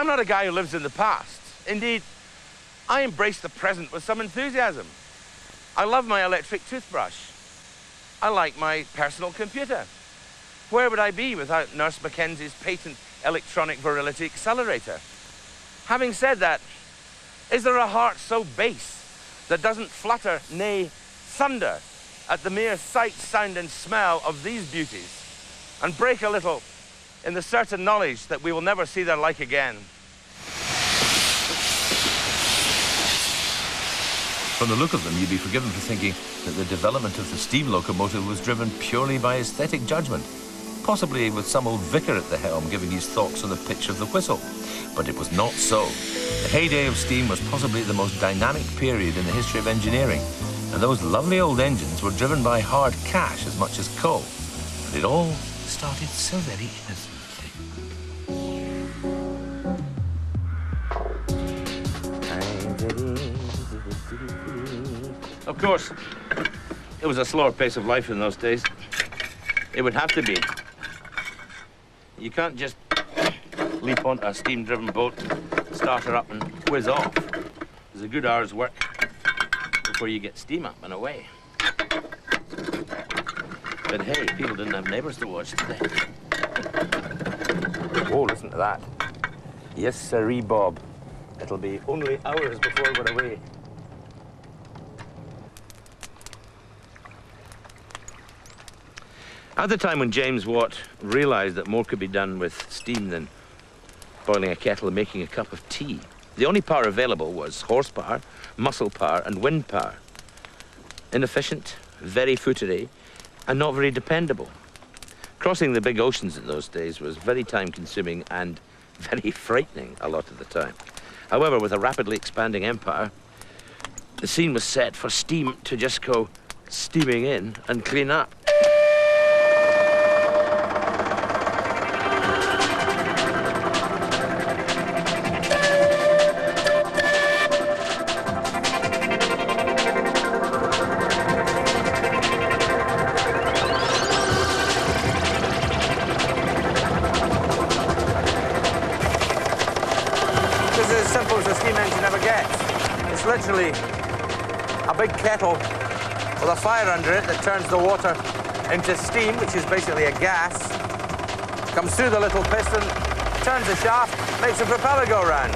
I'm not a guy who lives in the past. Indeed, I embrace the present with some enthusiasm. I love my electric toothbrush. I like my personal computer. Where would I be without Nurse Mackenzie's patent electronic virility accelerator? Having said that, is there a heart so base that doesn't flutter, nay, thunder at the mere sight, sound and smell of these beauties and break a little in the certain knowledge that we will never see their like again? From the look of them, you'd be forgiven for thinking that the development of the steam locomotive was driven purely by aesthetic judgment, possibly with some old vicar at the helm giving his thoughts on the pitch of the whistle. But it was not so. The heyday of steam was possibly the most dynamic period in the history of engineering, and those lovely old engines were driven by hard cash as much as coal. And it all started so very innocently. Of course, it was a slower pace of life in those days. It would have to be. You can't just leap onto a steam-driven boat, start her up and whiz off. There's a good hour's work before you get steam up and away. But hey, people didn't have neighbours to watch today. Whoa, listen to that. Yes, sirree, Bob. It'll be only hours before we're away. At the time when James Watt realised that more could be done with steam than boiling a kettle and making a cup of tea, the only power available was horsepower, muscle power and wind power. Inefficient, very footery, and not very dependable. Crossing the big oceans in those days was very time-consuming and very frightening a lot of the time. However, with a rapidly expanding empire, the scene was set for steam to just go steaming in and clean up. Literally a big kettle with a fire under it that turns the water into steam, which is basically a gas, comes through the little piston, turns the shaft, makes the propeller go round.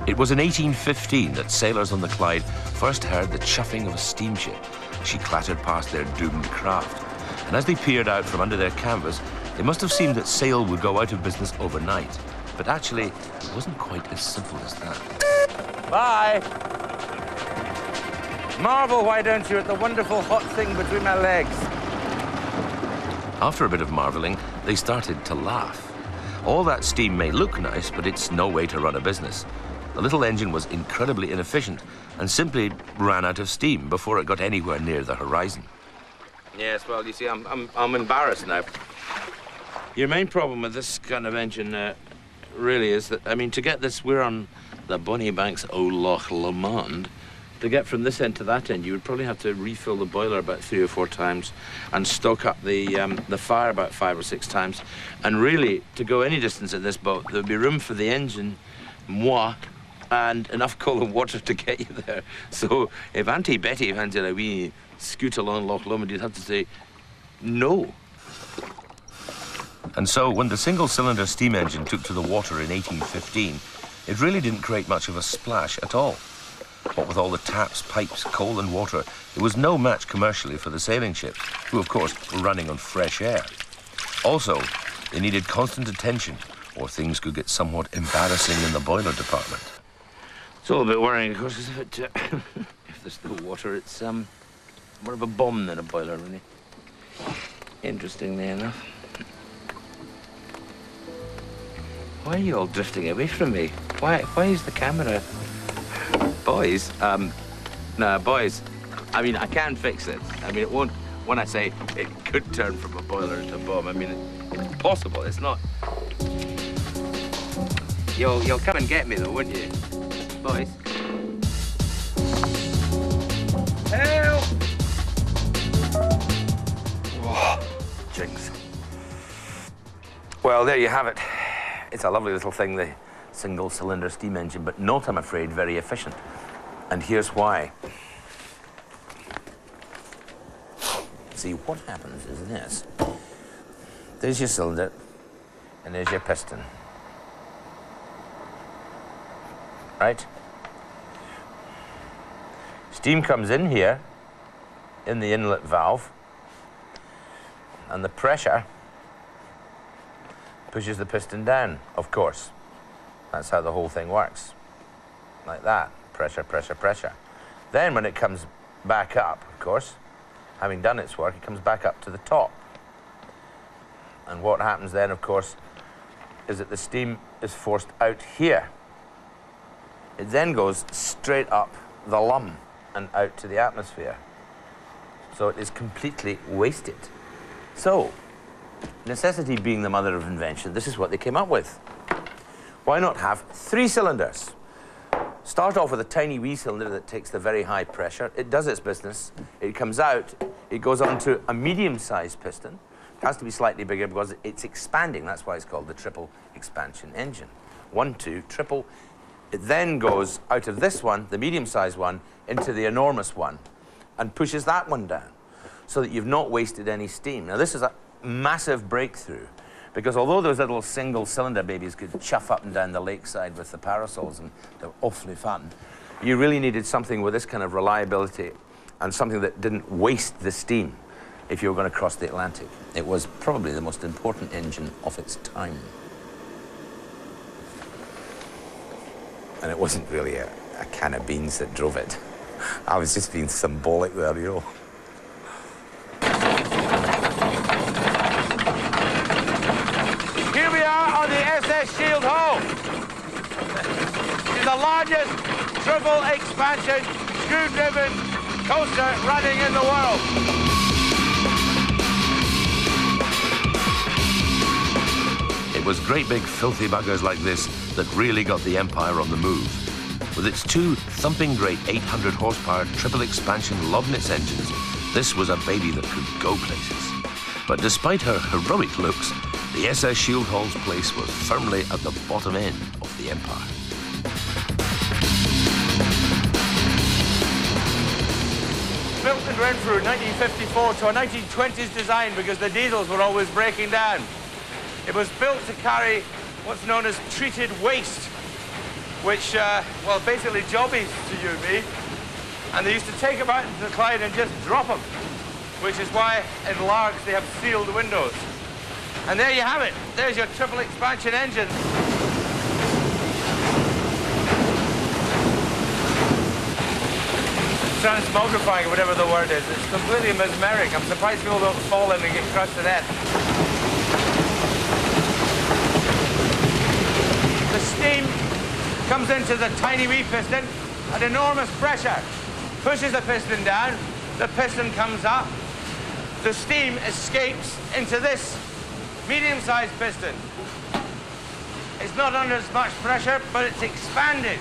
It was in 1815 that sailors on the Clyde first heard the chuffing of a steamship as she clattered past their doomed craft. And as they peered out from under their canvas, it must have seemed that sail would go out of business overnight. But actually, it wasn't quite as simple as that. Bye. Marvel, why don't you, at the wonderful hot thing between my legs. After a bit of marveling, they started to laugh. All that steam may look nice, but it's no way to run a business. The little engine was incredibly inefficient and simply ran out of steam before it got anywhere near the horizon. Yes, well, you see, I'm embarrassed now. Your main problem with this kind of engine really is that, I mean, to get this, we're on the bonny banks o' Loch Lomond. To get from this end to that end, you would probably have to refill the boiler about 3 or 4 times and stoke up the fire about 5 or 6 times. And really, to go any distance in this boat, there would be room for the engine, moi, and enough cold water to get you there. So if Auntie Betty wanted a wee scoot along Loch Lomond, you'd have to say no. And so, when the single-cylinder steam engine took to the water in 1815, it really didn't create much of a splash at all. What with all the taps, pipes, coal and water, it was no match commercially for the sailing ships, who, of course, were running on fresh air. Also, they needed constant attention, or things could get somewhat embarrassing in the boiler department. It's all a bit worrying, of course, isn't it? If there's no water, it's more of a bomb than a boiler, really. Interestingly enough. Why are you all drifting away from me? Why is the camera... Boys, no, boys, I mean, I can fix it. I mean, it won't, when I say it could turn from a boiler into a bomb, I mean, it's possible, it's not. You'll come and get me, though, wouldn't you? Boys. Help! jigs. Well, there you have it. It's a lovely little thing, the single-cylinder steam engine, but not, I'm afraid, very efficient. And here's why. See, what happens is this. There's your cylinder, and there's your piston. Right? Steam comes in here, in the inlet valve, and the pressure pushes the piston down, of course. That's how the whole thing works. Like that. Pressure, pressure, pressure. Then when it comes back up, of course, having done its work, it comes back up to the top. And what happens then, of course, is that the steam is forced out here. It then goes straight up the lum and out to the atmosphere. So it is completely wasted. So, necessity being the mother of invention, this is what they came up with. Why not have 3 cylinders? Start off with a tiny wee cylinder that takes the very high pressure. It does its business. It comes out. It goes on to a medium-sized piston. It has to be slightly bigger because it's expanding. That's why it's called the triple expansion engine. 1, 2, triple. It then goes out of this one, the medium-sized one, into the enormous one and pushes that one down so that you've not wasted any steam. Now, this is a massive breakthrough because although those little single-cylinder babies could chuff up and down the lakeside with the parasols and they're awfully fun, you really needed something with this kind of reliability and something that didn't waste the steam if you were going to cross the Atlantic. It was probably the most important engine of its time. And it wasn't really a can of beans that drove it. I was just being symbolic there, you know. Here we are on the SS Shield Hull. It's the largest triple expansion screw-driven coaster running in the world. It was great big filthy buggers like this that really got the Empire on the move. With its 2 thumping great 800 horsepower triple expansion Lobnitz engines, this was a baby that could go places. But despite her heroic looks, the SS Shield Hull's place was firmly at the bottom end of the Empire. Built in Renfrew in 1954 to a 1920s design because the diesels were always breaking down. It was built to carry what's known as treated waste, which, well, basically jobbies to you and me. And they used to take them out into the Clyde and just drop them, which is why in Largs they have sealed windows. And there you have it. There's your triple expansion engine. Transmogrifying, whatever the word is. It's completely mesmeric. I'm surprised people don't fall in and get crushed to death. The steam comes into the tiny wee piston at enormous pressure, pushes the piston down, the piston comes up, the steam escapes into this medium-sized piston. It's not under as much pressure, but it's expanded.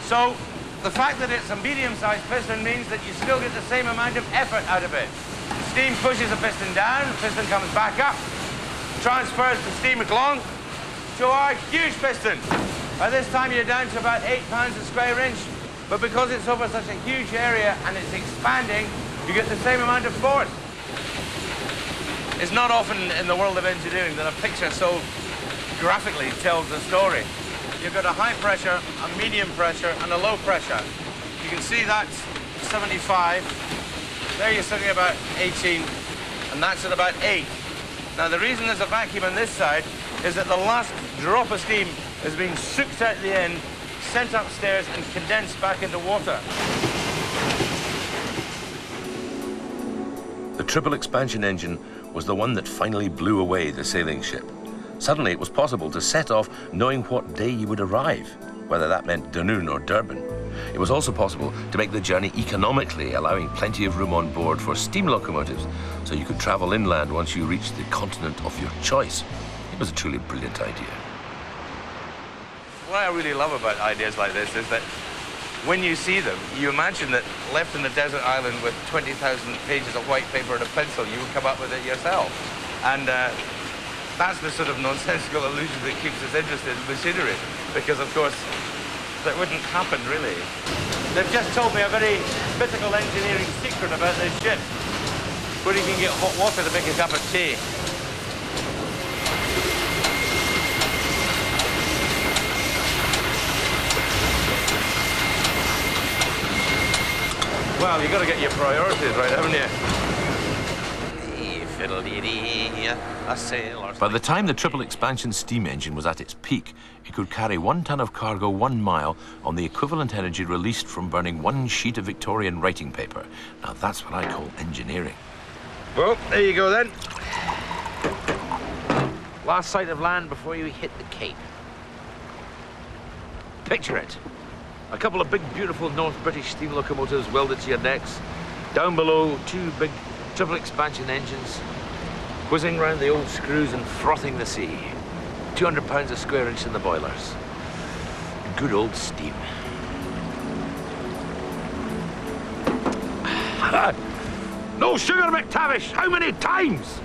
So the fact that it's a medium-sized piston means that you still get the same amount of effort out of it. Steam pushes the piston down, the piston comes back up, transfers the steam along to our huge piston. By this time you're down to about 8 pounds a square inch, but because it's over such a huge area and it's expanding, you get the same amount of force. It's not often in the world of engineering that a picture so graphically tells the story. You've got a high pressure, a medium pressure, and a low pressure. You can see that's 75. There you're sitting about 18, and that's at about 8. Now the reason there's a vacuum on this side is that the last drop of steam is being sucked out the end, sent upstairs, and condensed back into water. The triple expansion engine was the one that finally blew away the sailing ship. Suddenly it was possible to set off knowing what day you would arrive, whether that meant Dunoon or Durban. It was also possible to make the journey economically, allowing plenty of room on board for steam locomotives, so you could travel inland once you reached the continent of your choice. It was a truly brilliant idea. What I really love about ideas like this is that when you see them, you imagine that left in a desert island with 20,000 pages of white paper and a pencil, you would come up with it yourself. And that's the sort of nonsensical illusion that keeps us interested in machinery, because, of course, that wouldn't happen, really. They've just told me a very mythical engineering secret about this ship, where you can get hot water to make a cup of tea. Well, you've got to get your priorities right, haven't you? By the time the triple expansion steam engine was at its peak, it could carry 1 ton of cargo 1 mile on the equivalent energy released from burning 1 sheet of Victorian writing paper. Now that's what I call engineering. Well, there you go then. Last sight of land before you hit the Cape. Picture it. A couple of big, beautiful North British steam locomotives welded to your decks. Down below, 2 big triple expansion engines whizzing round the old screws and frothing the sea. 200 pounds a square inch in the boilers. Good old steam. No sugar, McTavish! How many times?